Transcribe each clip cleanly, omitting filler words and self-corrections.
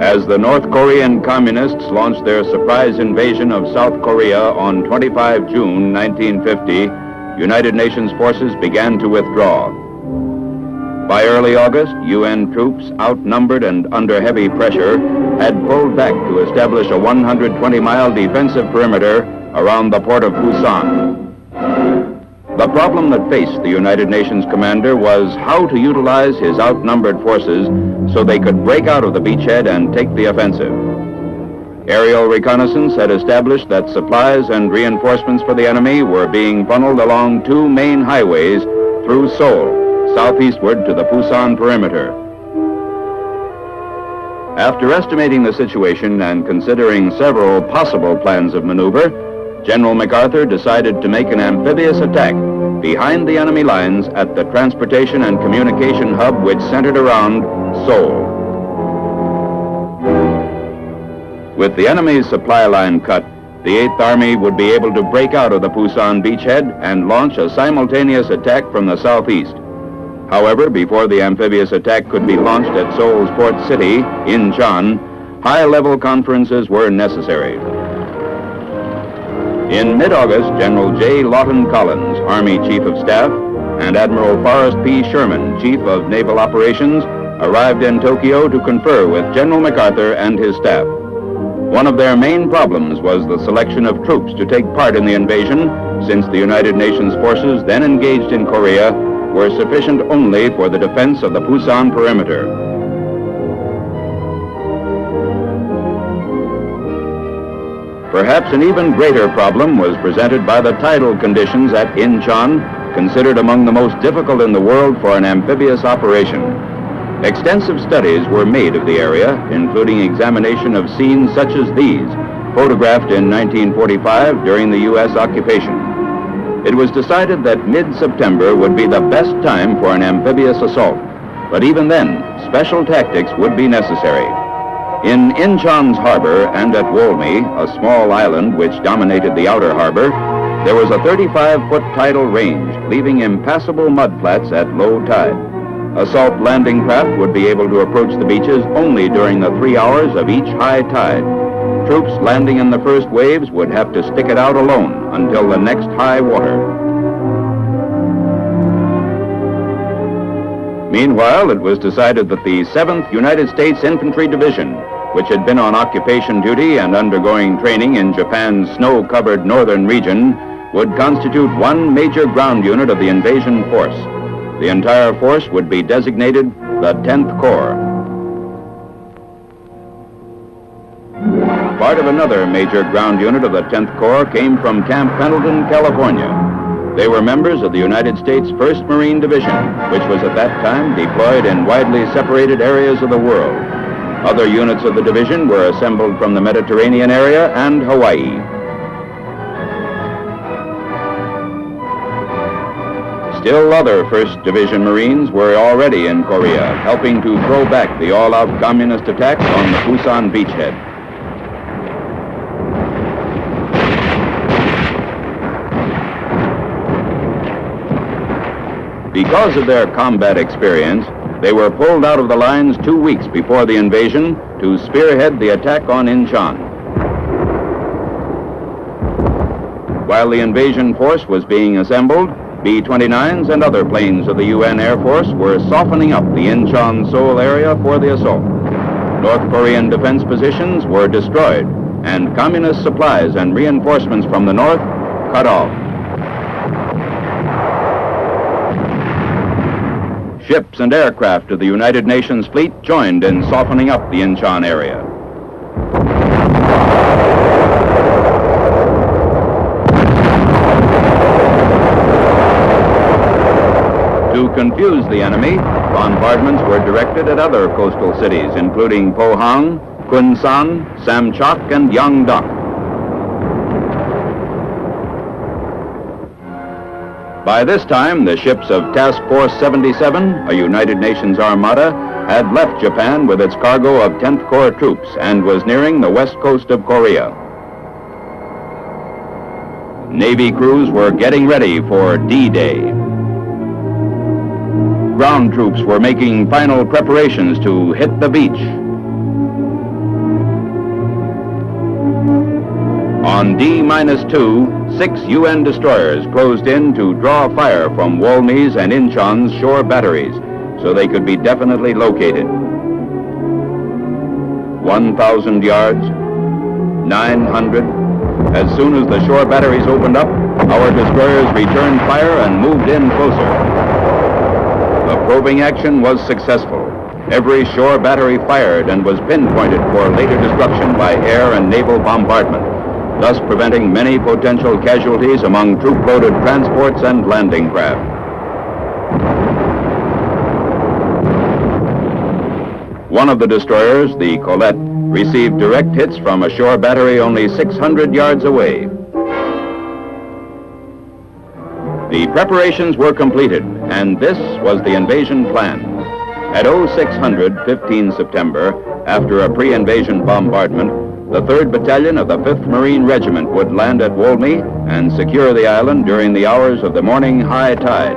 As the North Korean Communists launched their surprise invasion of South Korea on 25 June 1950, United Nations forces began to withdraw. By early August, UN troops, outnumbered and under heavy pressure, had pulled back to establish a 120-mile defensive perimeter around the port of Busan. The problem that faced the United Nations commander was how to utilize his outnumbered forces so they could break out of the beachhead and take the offensive. Aerial reconnaissance had established that supplies and reinforcements for the enemy were being funneled along two main highways through Seoul, southeastward to the Busan perimeter. After estimating the situation and considering several possible plans of maneuver, General MacArthur decided to make an amphibious attack behind the enemy lines at the transportation and communication hub which centered around Seoul. With the enemy's supply line cut, the 8th Army would be able to break out of the Busan beachhead and launch a simultaneous attack from the southeast. However, before the amphibious attack could be launched at Seoul's port city, Inchon, high-level conferences were necessary. In mid-August, General J. Lawton Collins, Army Chief of Staff, and Admiral Forrest P. Sherman, Chief of Naval Operations, arrived in Tokyo to confer with General MacArthur and his staff. One of their main problems was the selection of troops to take part in the invasion, since the United Nations forces then engaged in Korea were sufficient only for the defense of the Busan perimeter. Perhaps an even greater problem was presented by the tidal conditions at Inchon, considered among the most difficult in the world for an amphibious operation. Extensive studies were made of the area, including examination of scenes such as these, photographed in 1945 during the U.S. occupation. It was decided that mid-September would be the best time for an amphibious assault, but even then, special tactics would be necessary. In Inchon's harbor and at Wolmi, a small island which dominated the outer harbor, there was a 35-foot tidal range, leaving impassable mudflats at low tide. Assault landing craft would be able to approach the beaches only during the 3 hours of each high tide. Troops landing in the first waves would have to stick it out alone until the next high water. Meanwhile, it was decided that the 7th United States Infantry Division, which had been on occupation duty and undergoing training in Japan's snow-covered northern region, would constitute one major ground unit of the invasion force. The entire force would be designated the 10th Corps. Part of another major ground unit of the 10th Corps came from Camp Pendleton, California. They were members of the United States 1st Marine Division, which was at that time deployed in widely separated areas of the world. Other units of the division were assembled from the Mediterranean area and Hawaii. Still other 1st Division Marines were already in Korea, helping to throw back the all-out communist attack on the Busan beachhead. Because of their combat experience, they were pulled out of the lines 2 weeks before the invasion to spearhead the attack on Inchon. While the invasion force was being assembled, B-29s and other planes of the UN Air Force were softening up the Inchon-Seoul area for the assault. North Korean defense positions were destroyed, and communist supplies and reinforcements from the north cut off. Ships and aircraft of the United Nations fleet joined in softening up the Inchon area. To confuse the enemy, bombardments were directed at other coastal cities, including Pohang, Kunsan, Samchok, and Yangdok. By this time, the ships of Task Force 77, a United Nations armada, had left Japan with its cargo of 10th Corps troops and was nearing the west coast of Korea. Navy crews were getting ready for D-Day. Ground troops were making final preparations to hit the beach. On D-2, 6 UN destroyers closed in to draw fire from Walmey's and Inchon's shore batteries so they could be definitely located. 1,000 yards, 900. As soon as the shore batteries opened up, our destroyers returned fire and moved in closer. The probing action was successful. Every shore battery fired and was pinpointed for later destruction by air and naval bombardment, thus preventing many potential casualties among troop-loaded transports and landing craft. One of the destroyers, the Colette, received direct hits from a shore battery only 600 yards away. The preparations were completed, and this was the invasion plan. At 0600, 15 September, after a pre-invasion bombardment, the 3rd Battalion of the 5th Marine Regiment would land at Walmey and secure the island during the hours of the morning high tide.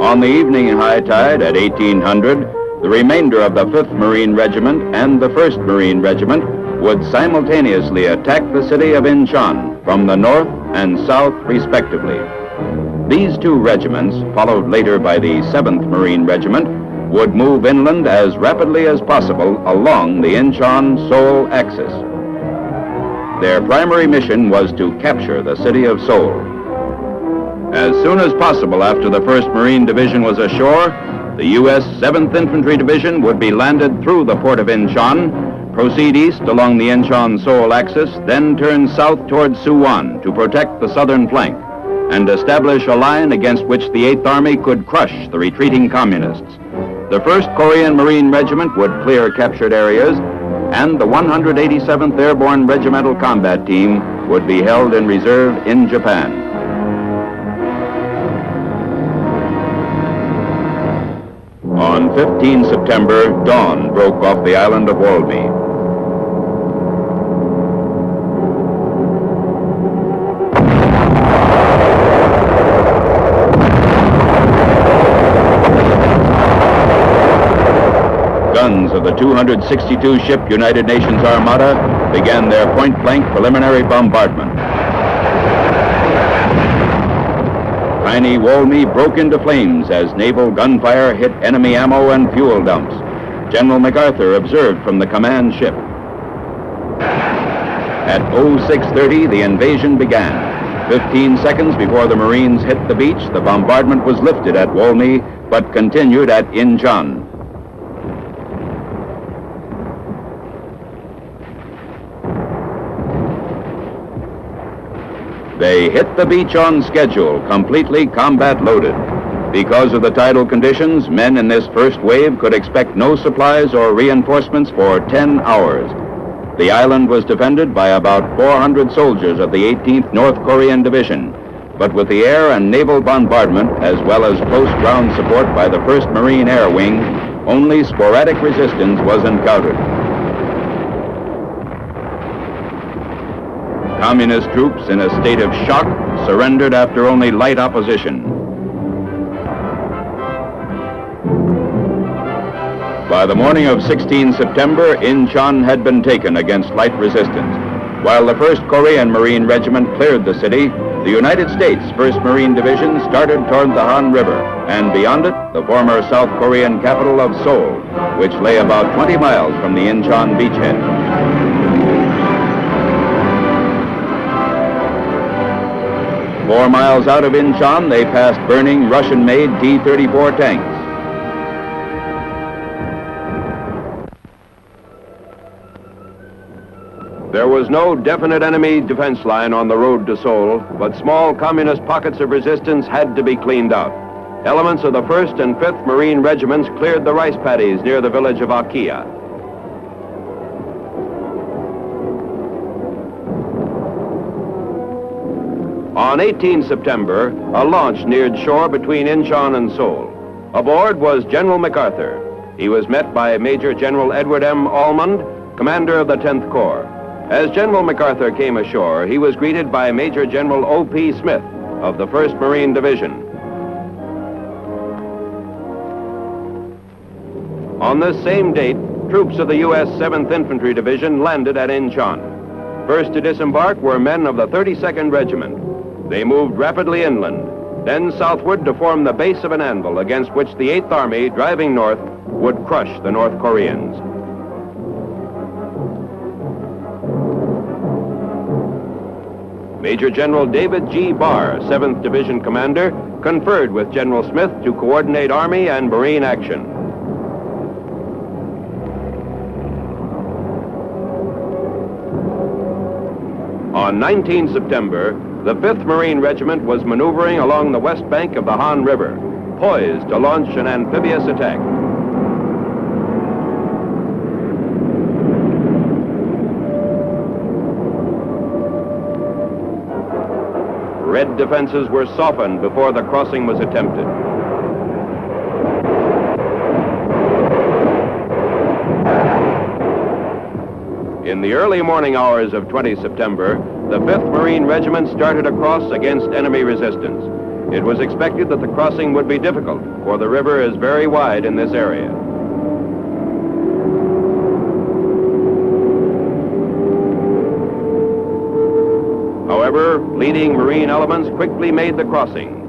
On the evening high tide at 1800, the remainder of the 5th Marine Regiment and the 1st Marine Regiment would simultaneously attack the city of Inchon from the north and south respectively. These 2 regiments, followed later by the 7th Marine Regiment, would move inland as rapidly as possible along the Inchon-Seoul axis. Their primary mission was to capture the city of Seoul. As soon as possible after the 1st Marine Division was ashore, the U.S. 7th Infantry Division would be landed through the port of Inchon, proceed east along the Inchon-Seoul axis, then turn south towards Suwon to protect the southern flank and establish a line against which the 8th Army could crush the retreating communists. The 1st Korean Marine Regiment would clear captured areas, and the 187th Airborne Regimental Combat Team would be held in reserve in Japan. On 15 September, dawn broke off the island of Walmey. Guns of the 262-ship United Nations Armada began their point-blank preliminary bombardment. Tiny Walmey broke into flames as naval gunfire hit enemy ammo and fuel dumps. General MacArthur observed from the command ship. At 0630, the invasion began. 15 seconds before the Marines hit the beach, the bombardment was lifted at Walmey, but continued at Inchon. They hit the beach on schedule, completely combat loaded. Because of the tidal conditions, men in this first wave could expect no supplies or reinforcements for 10 hours. The island was defended by about 400 soldiers of the 18th North Korean Division, but with the air and naval bombardment, as well as close ground support by the 1st Marine Air Wing, only sporadic resistance was encountered. Communist troops, in a state of shock, surrendered after only light opposition. By the morning of 16 September, Inchon had been taken against light resistance. While the 1st Korean Marine Regiment cleared the city, the United States 1st Marine Division started toward the Han River, and beyond it, the former South Korean capital of Seoul, which lay about 20 miles from the Inchon beachhead. 4 miles out of Inchon, they passed burning Russian-made T-34 tanks. There was no definite enemy defense line on the road to Seoul, but small communist pockets of resistance had to be cleaned out. Elements of the 1st and 5th Marine Regiments cleared the rice paddies near the village of Akia. On 18 September, a launch neared shore between Inchon and Seoul. Aboard was General MacArthur. He was met by Major General Edward M. Almond, commander of the 10th Corps. As General MacArthur came ashore, he was greeted by Major General O.P. Smith of the 1st Marine Division. On this same date, troops of the U.S. 7th Infantry Division landed at Inchon. First to disembark were men of the 32nd Regiment. They moved rapidly inland, then southward to form the base of an anvil against which the 8th Army, driving north, would crush the North Koreans. Major General David G. Barr, 7th Division Commander, conferred with General Smith to coordinate Army and Marine action. On 19 September, the 5th Marine Regiment was maneuvering along the west bank of the Han River, poised to launch an amphibious attack. Red defenses were softened before the crossing was attempted. In the early morning hours of 20 September, the 5th Marine Regiment started across against enemy resistance. It was expected that the crossing would be difficult, for the river is very wide in this area. However, leading Marine elements quickly made the crossing.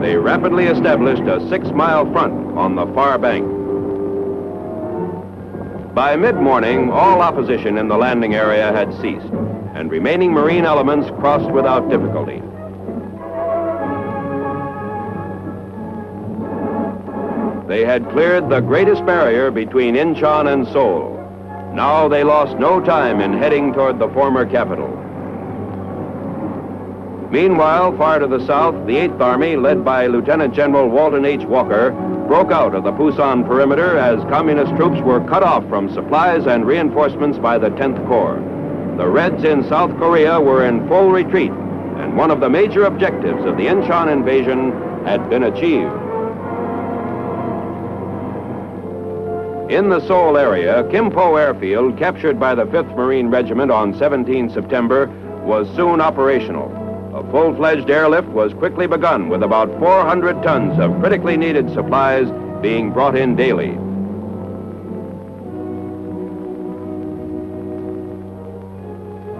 They rapidly established a 6-mile front on the far bank. By mid-morning, all opposition in the landing area had ceased, and remaining Marine elements crossed without difficulty. They had cleared the greatest barrier between Inchon and Seoul. Now they lost no time in heading toward the former capital. Meanwhile, far to the south, the 8th Army, led by Lieutenant General Walton H. Walker, broke out of the Pusan perimeter as Communist troops were cut off from supplies and reinforcements by the 10th Corps. The Reds in South Korea were in full retreat, and one of the major objectives of the Inchon invasion had been achieved. In the Seoul area, Kimpo Airfield, captured by the 5th Marine Regiment on 17 September, was soon operational. A full-fledged airlift was quickly begun with about 400 tons of critically needed supplies being brought in daily.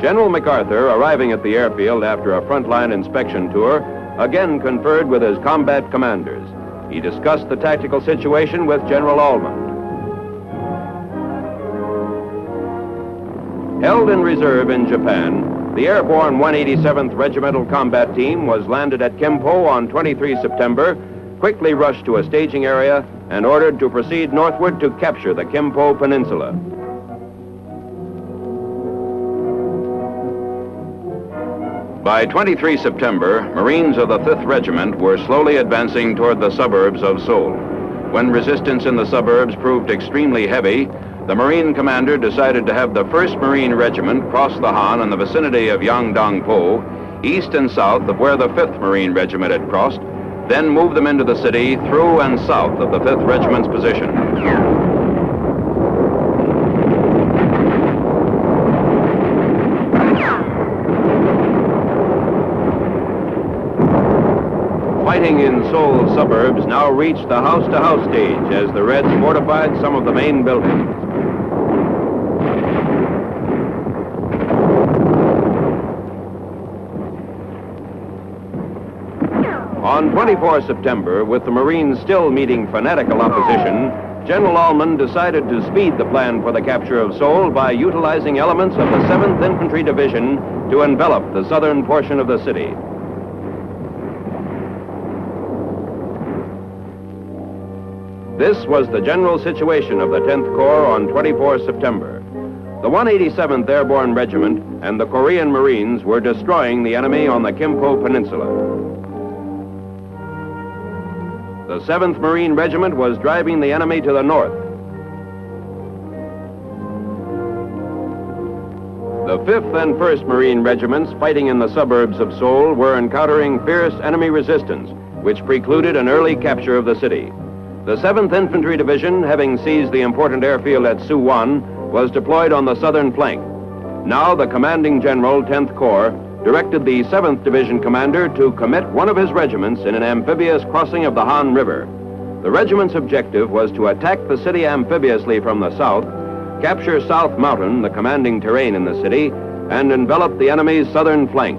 General MacArthur, arriving at the airfield after a frontline inspection tour, again conferred with his combat commanders. He discussed the tactical situation with General Almond. Held in reserve in Japan, the airborne 187th Regimental Combat Team was landed at Kimpo on 23 September, quickly rushed to a staging area, and ordered to proceed northward to capture the Kimpo Peninsula. By 23 September, Marines of the 5th Regiment were slowly advancing toward the suburbs of Seoul. When resistance in the suburbs proved extremely heavy, the Marine commander decided to have the 1st Marine Regiment cross the Han in the vicinity of Yangdong-po, east and south of where the 5th Marine Regiment had crossed, then move them into the city through and south of the 5th Regiment's position. Fighting in Seoul's suburbs now reached the house-to-house stage as the Reds fortified some of the main buildings. On 24 September, with the Marines still meeting fanatical opposition, General Almond decided to speed the plan for the capture of Seoul by utilizing elements of the 7th Infantry Division to envelop the southern portion of the city. This was the general situation of the 10th Corps on 24 September. The 187th Airborne Regiment and the Korean Marines were destroying the enemy on the Kimpo Peninsula. The 7th Marine Regiment was driving the enemy to the north. The 5th and 1st Marine Regiments fighting in the suburbs of Seoul were encountering fierce enemy resistance, which precluded an early capture of the city. The 7th Infantry Division, having seized the important airfield at Suwon, was deployed on the southern flank. Now the commanding general, 10th Corps, directed the 7th Division commander to commit one of his regiments in an amphibious crossing of the Han River. The regiment's objective was to attack the city amphibiously from the south, capture South Mountain, the commanding terrain in the city, and envelop the enemy's southern flank.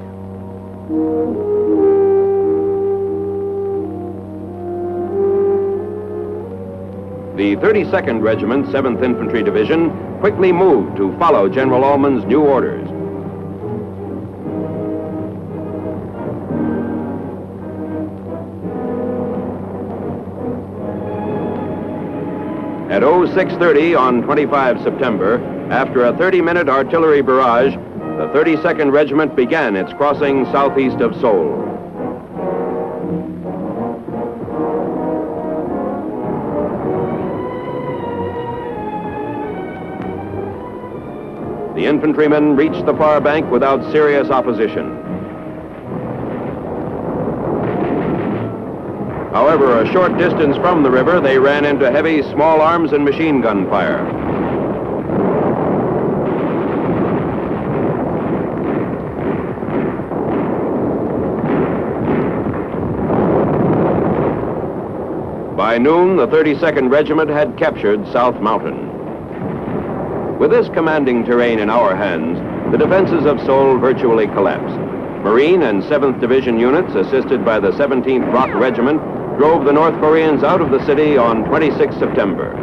The 32nd Regiment, 7th Infantry Division, quickly moved to follow General Ullman's new orders. At 0630 on 25 September, after a 30-minute artillery barrage, the 32nd Regiment began its crossing southeast of Seoul. The infantrymen reached the far bank without serious opposition. However, a short distance from the river, they ran into heavy small arms and machine gun fire. By noon, the 32nd Regiment had captured South Mountain. With this commanding terrain in our hands, the defenses of Seoul virtually collapsed. Marine and 7th Division units, assisted by the 17th Rock Regiment, drove the North Koreans out of the city on 26 September.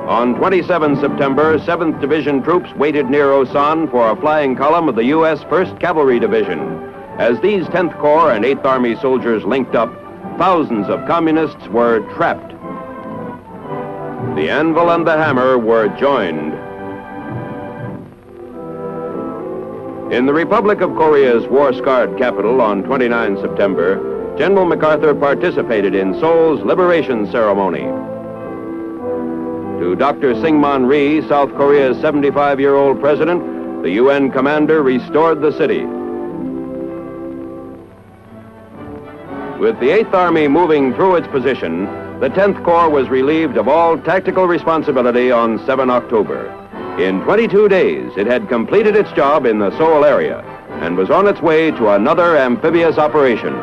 On 27 September, 7th Division troops waited near Osan for a flying column of the U.S. 1st Cavalry Division. As these 10th Corps and 8th Army soldiers linked up, thousands of communists were trapped. The anvil and the hammer were joined. In the Republic of Korea's war-scarred capital on 29 September, General MacArthur participated in Seoul's liberation ceremony. To Dr. Syngman Rhee, South Korea's 75-year-old president, the UN commander restored the city. With the 8th Army moving through its position, the 10th Corps was relieved of all tactical responsibility on 7 October. In 22 days, it had completed its job in the Seoul area and was on its way to another amphibious operation.